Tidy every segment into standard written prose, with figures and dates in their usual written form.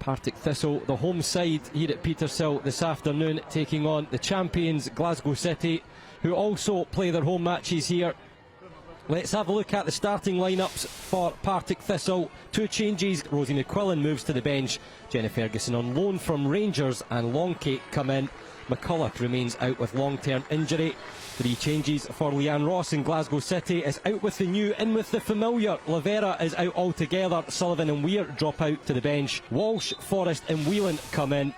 Partick Thistle, the home side here at Petershill this afternoon, taking on the champions Glasgow City, who also play their home matches here. Let's have a look at the starting lineups for Partick Thistle. Two changes: Rosie McQuillan moves to the bench, Jenny Ferguson on loan from Rangers, and Longcake come in. McCulloch remains out with long-term injury. Three changes for Leanne Ross in Glasgow City: is out with the new, in with the familiar. Lavera is out altogether. Sullivan and Weir drop out to the bench. Walsh, Forrest and Whelan come in.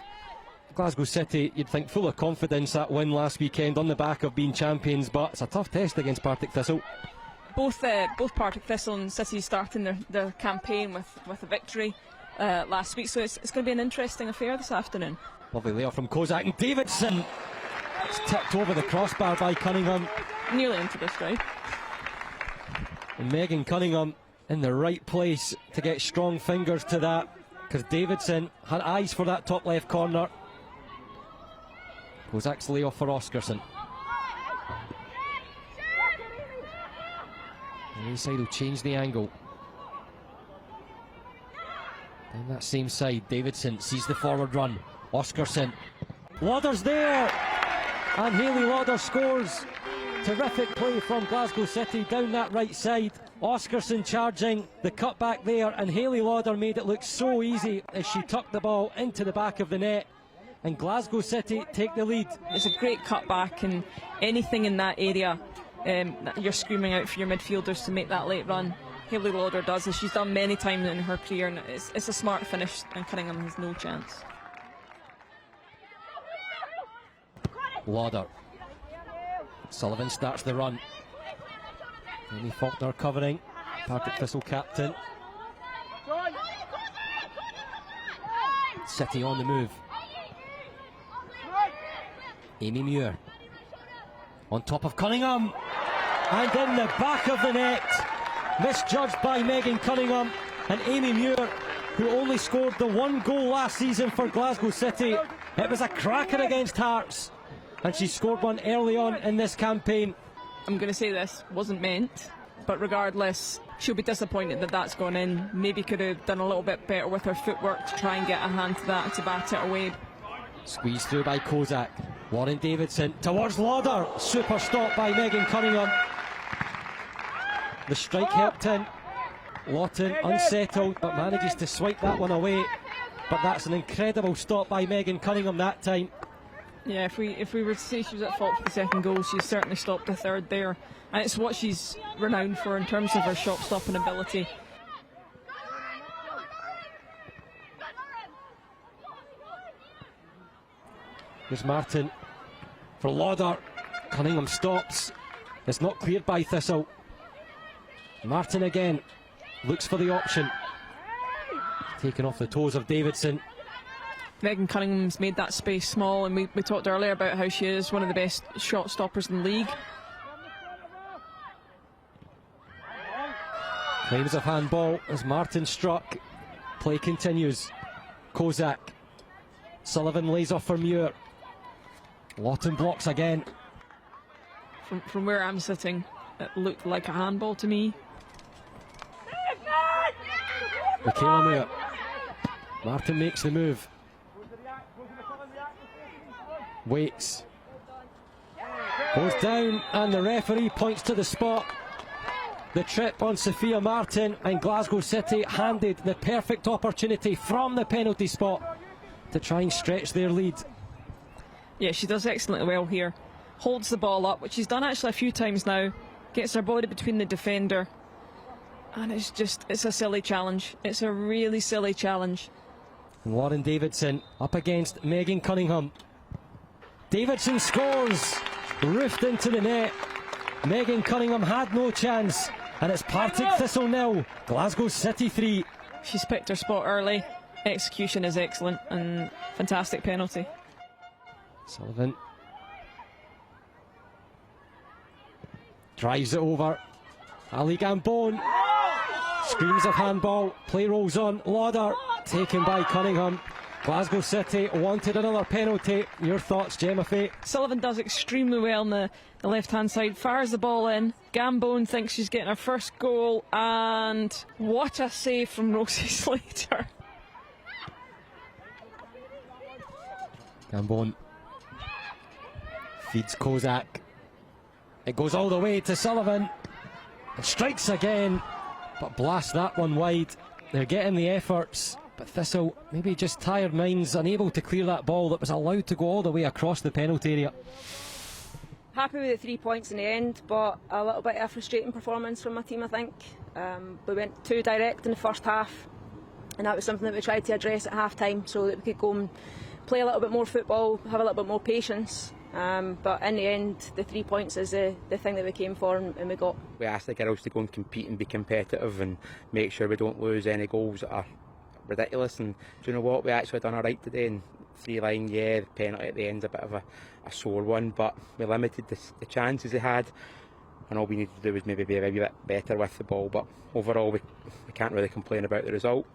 Glasgow City, you'd think, full of confidence. That win last weekend on the back of being champions, but it's a tough test against Partick Thistle. Both Partick Thistle and City starting their campaign with a victory last week, so it's going to be an interesting affair this afternoon. Lovely layoff from Kozak, and Davidson. It's tipped over the crossbar by Cunningham. Nearly into the stride. And Megan Cunningham in the right place to get strong fingers to that, because Davidson had eyes for that top left corner. Kozak's layoff for Oscarson. The inside will change the angle. Down that same side, Davidson sees the forward run. Oscarson. Lauder's there! And Hayley Lauder scores. Terrific play from Glasgow City down that right side. Oscarson charging, the cutback there, and Hayley Lauder made it look so easy as she tucked the ball into the back of the net. And Glasgow City take the lead. It's a great cutback, and anything in that area, you're screaming out for your midfielders to make that late run. Hayley Lauder does, as she's done many times in her career, and it's a smart finish, and Cunningham has no chance. Lauder. Sullivan starts the run. Amy Faulkner covering. Partick Thistle captain. City on the move. Amy Muir. On top of Cunningham. And in the back of the net. Misjudged by Megan Cunningham. And Amy Muir, who only scored the one goal last season for Glasgow City. It was a cracker against Hearts, and she scored one early on in this campaign. I'm going to say this wasn't meant, but regardless, she'll be disappointed that that's gone in. Maybe could have done a little bit better with her footwork to try and get a hand to that and to bat it away. Squeezed through by Kozak. Warren Davidson towards Lauder. Super stop by Megan Cunningham. The strike helped in. Lawton unsettled, but manages to swipe that one away. But that's an incredible stop by Megan Cunningham that time. Yeah, if we were to say she was at fault for the second goal, she's certainly stopped the third there. And it's what she's renowned for in terms of her shot stopping ability. Here's Martin for Lauder. Cunningham stops. It's not cleared by Thistle. Martin again looks for the option. Taken off the toes of Davidson. Megan Cunningham's made that space small, and we talked earlier about how she is one of the best shot stoppers in the league. Claims of handball as Martin struck. Play continues. Kozak. Sullivan lays off for Muir. Lawton blocks again. From where I'm sitting, it looked like a handball to me. Michaela Muir. Martin makes the move. Waits. Goes down, and the referee points to the spot. The trip on Sophia Martin, and Glasgow City handed the perfect opportunity from the penalty spot to try and stretch their lead. Yeah, she does excellently well here. Holds the ball up, which she's done actually a few times now. Gets her body between the defender. And it's a silly challenge. It's a really silly challenge. And Lauren Davidson up against Megan Cunningham. Davidson scores. Roofed into the net. Megan Cunningham had no chance. And it's Partick Thistle 0, Glasgow City 3. She's picked her spot early. Execution is excellent, and fantastic penalty. Sullivan drives it over. Ali Gambone screams of handball. Play rolls on. Lauder taken by Cunningham. Glasgow City wanted another penalty. Your thoughts, Gemma Fay? Sullivan does extremely well on the left-hand side, fires the ball in. Gambone thinks she's getting her first goal, and what a save from Rosie Slater. Gambon feeds Kozak. It goes all the way to Sullivan. It strikes again, but blasts that one wide. They're getting the efforts, but Thistle, maybe just tired minds, unable to clear that ball that was allowed to go all the way across the penalty area. Happy with the 3 points in the end, but a little bit of a frustrating performance from my team, I think. We went too direct in the first half, and that was something that we tried to address at half time so that we could go and play a little bit more football, have a little bit more patience. But in the end, the 3 points is the thing that we came for, and we got. We asked the girls to go and compete and be competitive and make sure we don't lose any goals that are ridiculous. And do you know what? We actually done alright today. And 3-line, yeah, the penalty at the end's a bit of a sore one, but we limited the chances they had. And all we needed to do was maybe be a wee bit better with the ball. But overall, we can't really complain about the result.